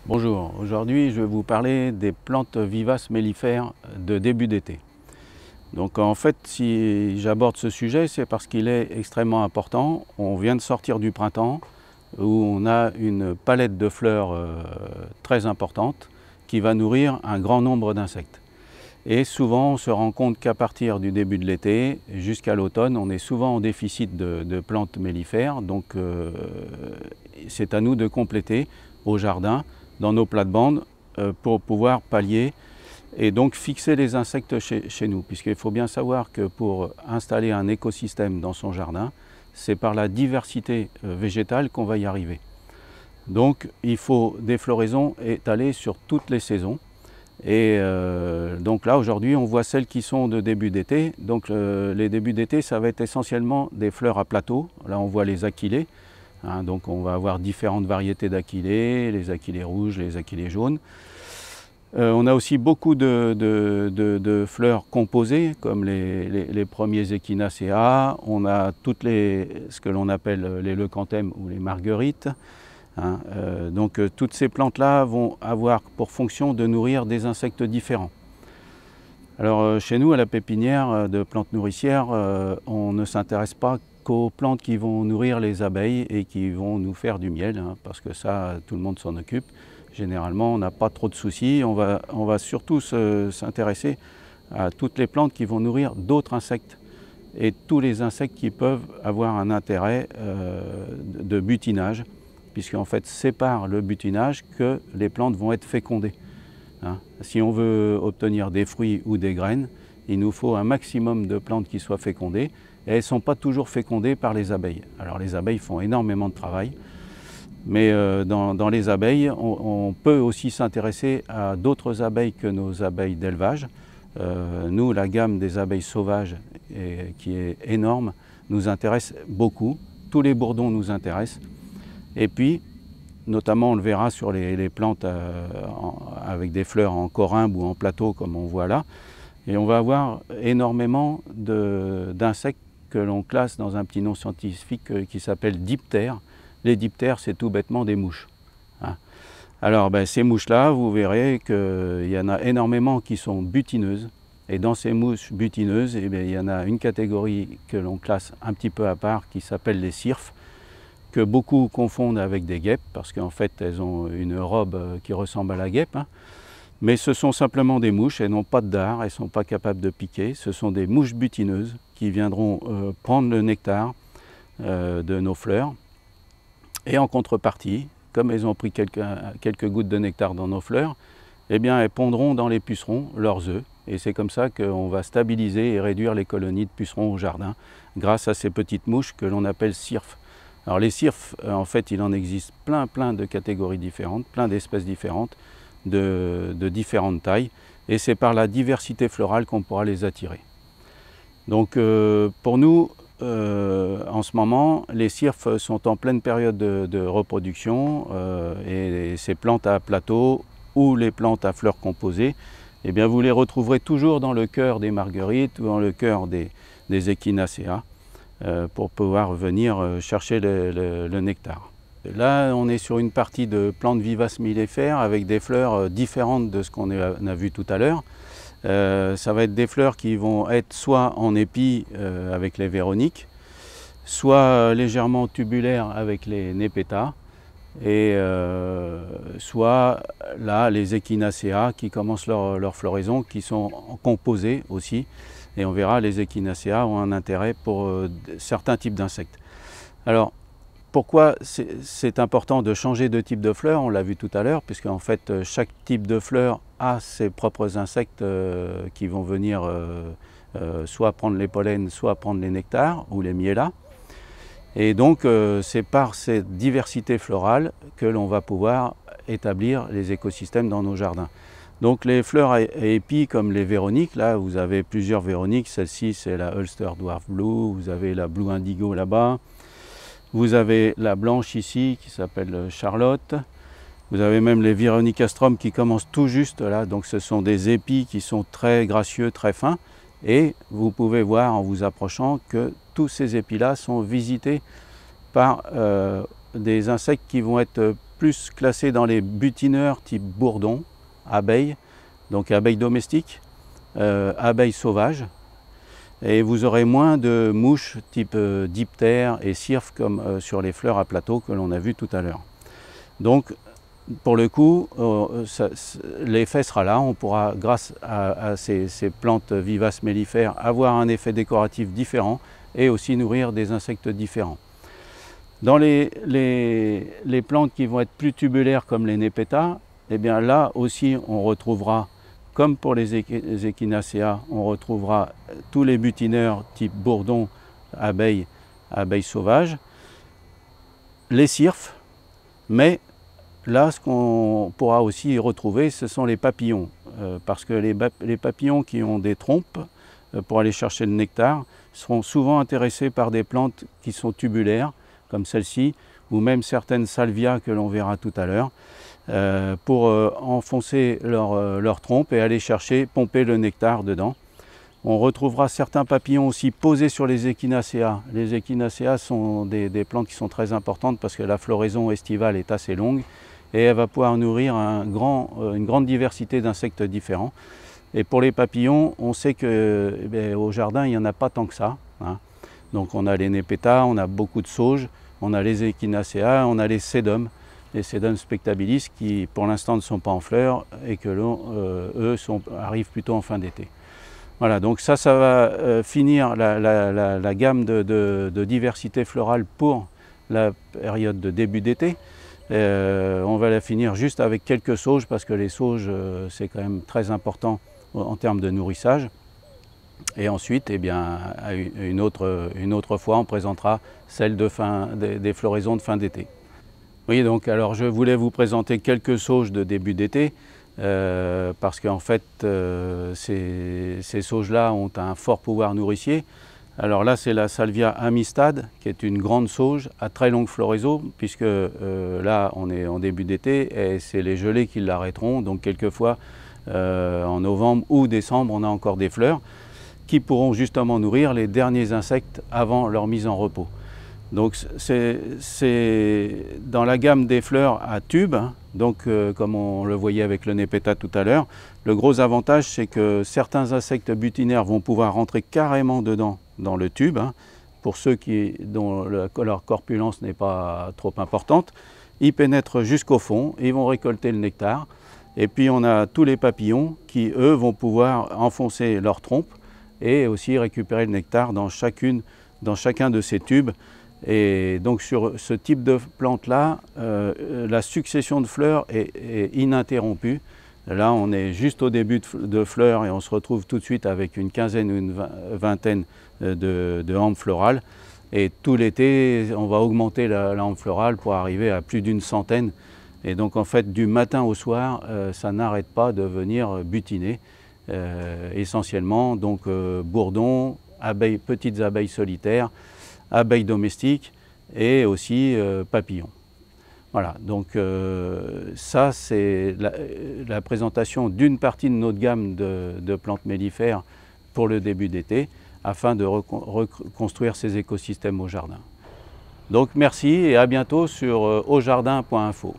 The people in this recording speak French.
Bonjour, aujourd'hui je vais vous parler des plantes vivaces mellifères de début d'été. Donc en fait, si j'aborde ce sujet, c'est parce qu'il est extrêmement important. On vient de sortir du printemps où on a une palette de fleurs très importante qui va nourrir un grand nombre d'insectes. Et souvent on se rend compte qu'à partir du début de l'été jusqu'à l'automne, on est souvent en déficit de plantes mellifères. Donc c'est à nous de compléter au jardin dans nos plates-bandes pour pouvoir pallier et donc fixer les insectes chez nous. Puisqu'il faut bien savoir que pour installer un écosystème dans son jardin, c'est par la diversité végétale qu'on va y arriver. Donc il faut des floraisons étalées sur toutes les saisons. Et donc là aujourd'hui on voit celles qui sont de début d'été. Donc les débuts d'été, ça va être essentiellement des fleurs à plateau. Là on voit les achillées. Donc on va avoir différentes variétés d'achillées, les achillées rouges, les achillées jaunes. On a aussi beaucoup de fleurs composées, comme les premiers echinacea. On a ce que l'on appelle les leucanthèmes ou les marguerites. Donc toutes ces plantes-là vont avoir pour fonction de nourrir des insectes différents. Alors chez nous, à la pépinière de plantes nourricières, on ne s'intéresse pas qu'aux plantes qui vont nourrir les abeilles et qui vont nous faire du miel, parce que ça, tout le monde s'en occupe. Généralement, on n'a pas trop de soucis. On va surtout s'intéresser à toutes les plantes qui vont nourrir d'autres insectes et tous les insectes qui peuvent avoir un intérêt de butinage, puisqu'en fait, c'est par le butinage que les plantes vont être fécondées. Si on veut obtenir des fruits ou des graines, il nous faut un maximum de plantes qui soient fécondées, et elles ne sont pas toujours fécondées par les abeilles. Alors les abeilles font énormément de travail, mais dans les abeilles, on peut aussi s'intéresser à d'autres abeilles que nos abeilles d'élevage. Nous, la gamme des abeilles sauvages, qui est énorme, nous intéresse beaucoup. Tous les bourdons nous intéressent. Et puis, notamment, on le verra sur les plantes avec des fleurs en corymbe ou en plateau, comme on voit là. Et on va avoir énormément d'insectes que l'on classe dans un petit nom scientifique qui s'appelle diptères. Les diptères, c'est tout bêtement des mouches. Alors, ces mouches-là, vous verrez qu'il y en a énormément qui sont butineuses. Et dans ces mouches butineuses, il y en a une catégorie que l'on classe un petit peu à part qui s'appelle les cirphes, que beaucoup confondent avec des guêpes, parce qu'en fait elles ont une robe qui ressemble à la guêpe, mais ce sont simplement des mouches, elles n'ont pas de dard, elles ne sont pas capables de piquer, ce sont des mouches butineuses qui viendront prendre le nectar de nos fleurs, et en contrepartie, comme elles ont pris quelques gouttes de nectar dans nos fleurs, eh bien elles pondront dans les pucerons leurs œufs, et c'est comme ça qu'on va stabiliser et réduire les colonies de pucerons au jardin, grâce à ces petites mouches que l'on appelle cirphes. Alors les cirphes, en fait, il en existe plein de catégories différentes, plein d'espèces différentes, de différentes tailles, et c'est par la diversité florale qu'on pourra les attirer. Donc pour nous, en ce moment, les cirphes sont en pleine période de reproduction, et ces plantes à plateau ou les plantes à fleurs composées, eh bien vous les retrouverez toujours dans le cœur des marguerites ou dans le cœur des echinacea. Pour pouvoir venir chercher le nectar. Là, on est sur une partie de plantes vivaces mellifères avec des fleurs différentes de ce qu'on a vu tout à l'heure. Ça va être des fleurs qui vont être soit en épi avec les véroniques, soit légèrement tubulaires avec les nepeta, et soit là les echinacea qui commencent leur floraison, qui sont composées aussi. Et on verra, les echinacea ont un intérêt pour certains types d'insectes. Alors, pourquoi c'est important de changer de type de fleurs? On l'a vu tout à l'heure, puisque en fait, chaque type de fleur a ses propres insectes qui vont venir soit prendre les pollens, soit prendre les nectars ou les mielas. Et donc, c'est par cette diversité florale que l'on va pouvoir établir les écosystèmes dans nos jardins. Donc les fleurs à épis comme les véroniques, là vous avez plusieurs véroniques, celle-ci c'est la Ulster Dwarf Blue, vous avez la Blue Indigo là-bas, vous avez la blanche ici qui s'appelle Charlotte, vous avez même les Veronicastrum qui commencent tout juste là, donc ce sont des épis qui sont très gracieux, très fins, et vous pouvez voir en vous approchant que tous ces épis-là sont visités par des insectes qui vont être plus classé dans les butineurs type bourdon, abeilles, donc abeilles domestiques, abeilles sauvages. Et vous aurez moins de mouches type diptère et cirphe comme sur les fleurs à plateau que l'on a vu tout à l'heure. Donc pour le coup, l'effet sera là. On pourra, grâce à ces plantes vivaces mellifères, avoir un effet décoratif différent et aussi nourrir des insectes différents. Dans les plantes qui vont être plus tubulaires comme les Nepeta, eh bien là aussi on retrouvera, comme pour les Echinacea, on retrouvera tous les butineurs type bourdon, abeilles sauvages, les cirphes, mais là, ce qu'on pourra aussi y retrouver, ce sont les papillons, parce que les papillons qui ont des trompes pour aller chercher le nectar seront souvent intéressés par des plantes qui sont tubulaires, comme celle-ci, ou même certaines salvias que l'on verra tout à l'heure, pour enfoncer leur trompe et aller chercher, pomper le nectar dedans. On retrouvera certains papillons aussi posés sur les Echinacea. Les Echinacea sont des plantes qui sont très importantes parce que la floraison estivale est assez longue et elle va pouvoir nourrir une grande diversité d'insectes différents. Et pour les papillons, on sait qu'au jardin, il n'y en a pas tant que ça, hein. Donc on a les Nepeta, on a beaucoup de sauges, on a les Echinacea, on a les Sedum spectabilis qui pour l'instant ne sont pas en fleurs et que eux arrivent plutôt en fin d'été. Voilà, donc ça va finir la gamme de diversité florale pour la période de début d'été. On va la finir juste avec quelques sauges parce que les sauges c'est quand même très important en termes de nourrissage. Et ensuite, eh bien, une autre fois, on présentera celle des floraisons de fin d'été. Oui, donc alors je voulais vous présenter quelques sauges de début d'été parce qu'en fait, ces sauges-là ont un fort pouvoir nourricier. Alors là, c'est la Salvia amistad, qui est une grande sauge à très longue floraison, puisque là, on est en début d'été et c'est les gelées qui l'arrêteront. Donc quelquefois, en novembre ou décembre, on a encore des fleurs qui pourront justement nourrir les derniers insectes avant leur mise en repos. Donc c'est dans la gamme des fleurs à tubes, hein, donc comme on le voyait avec le Nepeta tout à l'heure, le gros avantage c'est que certains insectes butinaires vont pouvoir rentrer carrément dedans dans le tube, hein, pour ceux dont leur corpulence n'est pas trop importante. Ils pénètrent jusqu'au fond, ils vont récolter le nectar. Et puis on a tous les papillons qui, eux, vont pouvoir enfoncer leur trompe et aussi récupérer le nectar dans chacun de ces tubes. Et donc sur ce type de plante-là, la succession de fleurs est ininterrompue. Là, on est juste au début de fleurs et on se retrouve tout de suite avec une quinzaine ou une vingtaine de hampes florales. Et tout l'été, on va augmenter la hampe florale pour arriver à plus d'une centaine. Et donc en fait, du matin au soir, ça n'arrête pas de venir butiner. Essentiellement, donc bourdons, petites abeilles solitaires, abeilles domestiques et aussi papillons. Voilà, donc ça c'est la présentation d'une partie de notre gamme de plantes mellifères pour le début d'été, afin de reconstruire ces écosystèmes au jardin. Donc merci et à bientôt sur aujardin.info.